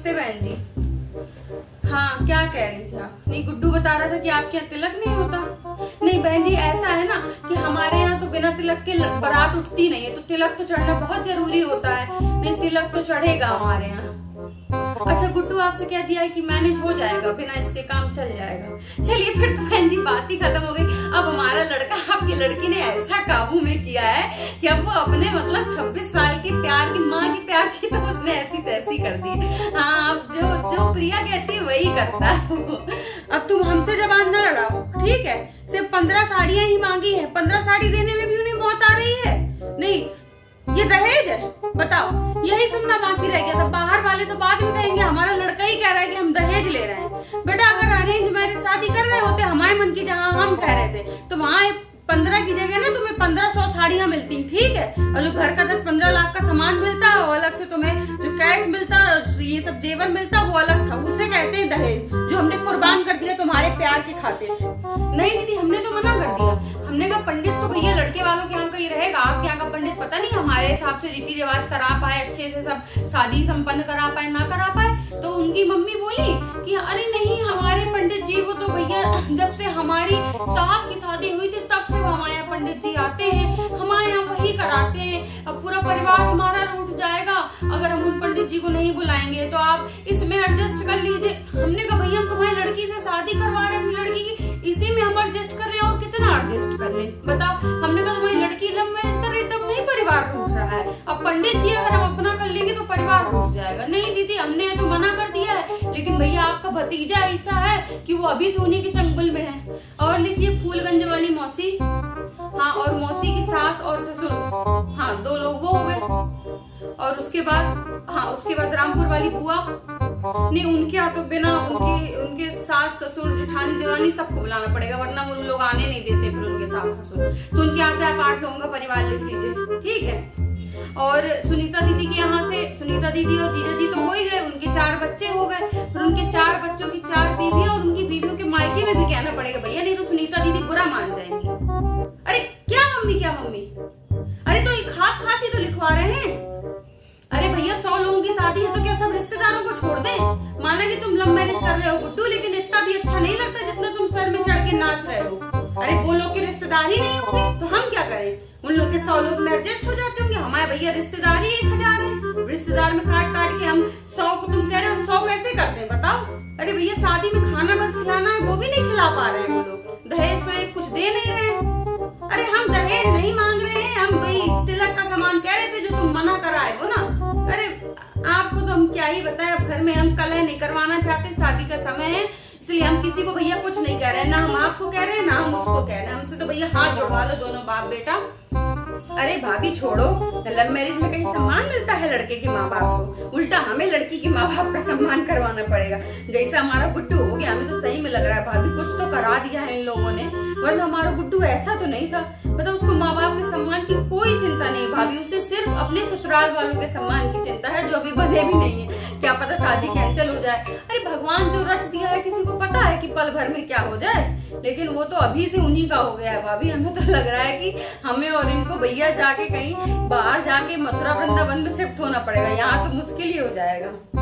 नमस्ते बहन जी। हाँ, क्या कह रही थी आप? नहीं, गुड्डू बता रहा था कि आपके यहाँ तिलक नहीं होता। नहीं बहन जी, ऐसा है ना कि हमारे यहाँ तो बिना तिलक के बारात उठती नहीं है, तो तिलक तो चढ़ना बहुत जरूरी होता है। नहीं, तिलक तो चढ़ेगा हमारे यहाँ। अच्छा, गुड्डू आपसे कह दिया है कि मैनेज हो जाएगा, बिना इसके काम चल जाएगा। चलिए फिर तो बहन जी बात ही खत्म हो गई। अब हमारा लड़का आपकी लड़की ने ऐसा काबू में किया है कि अब वो अपने मतलब 26 साल के प्यार की माँ की प्यार की तो उसने ऐसी तैसी कर दी। हाँ, अब जो प्रिया कहती है वही करता है। अब तुम हमसे जबान न लड़ाओ, ठीक है? सिर्फ 15 साड़ियां ही मांगी है, 15 साड़ी देने में भी उन्हें मौत आ रही है। नहीं, ये दहेज है, बताओ। यही सुनना बाकी रह गया था। बाहर वाले तो बाद में कहेंगे, हमारा लड़का ही कह रहा है कि हम दहेज ले रहे हैं। बेटा, अगर अरेंज मैरिज शादी कर रहे होते हमारे मन की, जहाँ हम कह रहे थे, तो वहाँ 15 की जगह ना तुम्हें 1500 साड़ियां मिलती, ठीक है? और जो घर का 10-15 लाख का सामान मिलता है, वो अलग से तुम्हें जो कैश मिलता, ये सब जेवर मिलता, वो अलग था। उसे कहते हैं दहेज, जो हमने कुर्बान कर दिया तुम्हारे प्यार के खातिर। नहीं दीदी, हमने तो मना कर दिया। हमने कहा पंडित तो भैया लड़के वालों के यहाँ का ही रहेगा, आपके यहाँ का पंडित पता नहीं हमारे हिसाब से रीति रिवाज करा पाए, अच्छे से सब शादी संपन्न करा पाए, ना करा पाए। तो उनकी मम्मी बोली कि अरे नहीं, हमारे पंडित जी वो तो भैया जब से हमारी सास की शादी हुई थी तब से हमारे यहाँ पंडित जी आते हैं, हमारे यहाँ वही कराते हैं। अब पूरा परिवार हमारा रूठ जाएगा अगर हम उन पंडित जी को नहीं बुलाएंगे, तो आप इसमें एडजस्ट कर लीजिए। हमने कहा भैया हम तुम्हारी लड़की से शादी करवा रहे हैं, अपनी लड़की की, इसी में हम एडजस्ट कर रहे हैं, और कितना एडजस्ट कर ले बताओ। हमने कहा तुम्हारी लड़की लव मैरिज कर रही, तब नहीं परिवार रूठ रहा है। अब पंडित जी अगर हम अपना कर लेंगे तो परिवार रूठ जाएगा। नहीं दीदी, हमने तो मना कर दिया है, लेकिन भैया आपका भतीजा ऐसा है कि वो अभी सोने के चंगुल में है। और लिखिए फूलगंज वाली मौसी, हाँ, और मौसी की सास और ससुर, हाँ, 2 लोग वो हो गए। और उसके बाद रामपुर वाली बुआ, नहीं उनके यहाँ तो बिना उनके सास ससुर जेठानी देवरानी सबको बुलाना पड़ेगा, वरना वो लोग आने नहीं देते फिर उनके सास ससुर। तो उनके यहाँ से आप 8 लोगों का परिवार लिख लीजिए, ठीक है? और सुनीता दीदी के यहाँ से, सुनीता दीदी और जीजा जी तो हो ही गए, उनके 4 बच्चे हो गए। फिर उनके 4 बच्चों की 4 बीवी, और उनकी बीवियों के मायके में भी कहना पड़ेगा भैया, नहीं तो सुनीता दीदी बुरा मान जाएंगी। अरे क्या मम्मी, अरे तो एक खास ही तो लिखवा रहे हैं। अरे भैया 100 लोगों की शादी है, तो क्या सब रिश्तेदारों को छोड़ दे? माना कि तुम लव मैरिज कर रहे हो गुड्डू, लेकिन इतना भी अच्छा नहीं लगता जितना तुम सर में चढ़ के नाच रहे हो। अरे वो लोग के रिश्तेदार ही नहीं होंगे तो हम क्या करें? उन लोग के 100 लोग में एडजस्ट हो जाते होंगे। हमारे भैया रिश्तेदार ही 1000 है, रिश्तेदार में काट के हम 100 को, तुम कह रहे हो 100 कैसे करते हैं बताओ? अरे भैया शादी में खाना बस खिलाना है, वो भी नहीं खिला पा रहे हैं वो लोग। दहेज तो एक कुछ दे नहीं रहे। अरे हम दहेज नहीं मांग रहे हैं, हम वही तिलक का सामान कह रहे थे जो तुम मना कराए हो ना। अरे आपको तो हम क्या ही बताएं, अब घर में हम कलह नहीं करवाना चाहते, शादी का समय है, इसलिए हम किसी को भैया कुछ नहीं कह रहे हैं, ना हम आपको कह रहे हैं ना हम उसको कह रहे हैं। हमसे तो भैया हाथ जुड़वा लो दोनों बाप बेटा। अरे भाभी छोड़ो, लव मैरिज में कहीं सम्मान मिलता है लड़के के माँ बाप को? उल्टा हमें लड़की के माँ बाप का सम्मान करवाना पड़ेगा। जैसा हमारा गुड्डू हो गया, हमें तो सही में लग रहा है भाभी कुछ तो करा दिया है इन लोगों ने, वरना हमारा गुड्डू ऐसा तो नहीं था। मतलब उसको माँ बाप के सम्मान की कोई चिंता नहीं भाभी, उसे सिर्फ अपने ससुराल वालों के सम्मान की चिंता है, जो अभी बने भी नहीं है। क्या पता शादी कैंसिल हो जाए। अरे भगवान जो रच दिया है किसी को पता है कि पल भर में क्या हो जाए, लेकिन वो तो अभी से उन्हीं का हो गया है भाभी। हमें तो लग रहा है कि हमें और इनको भैया जाके कहीं बाहर जाके मथुरा वृंदावन में शिफ्ट होना पड़ेगा, यहाँ तो मुश्किल ही हो जाएगा।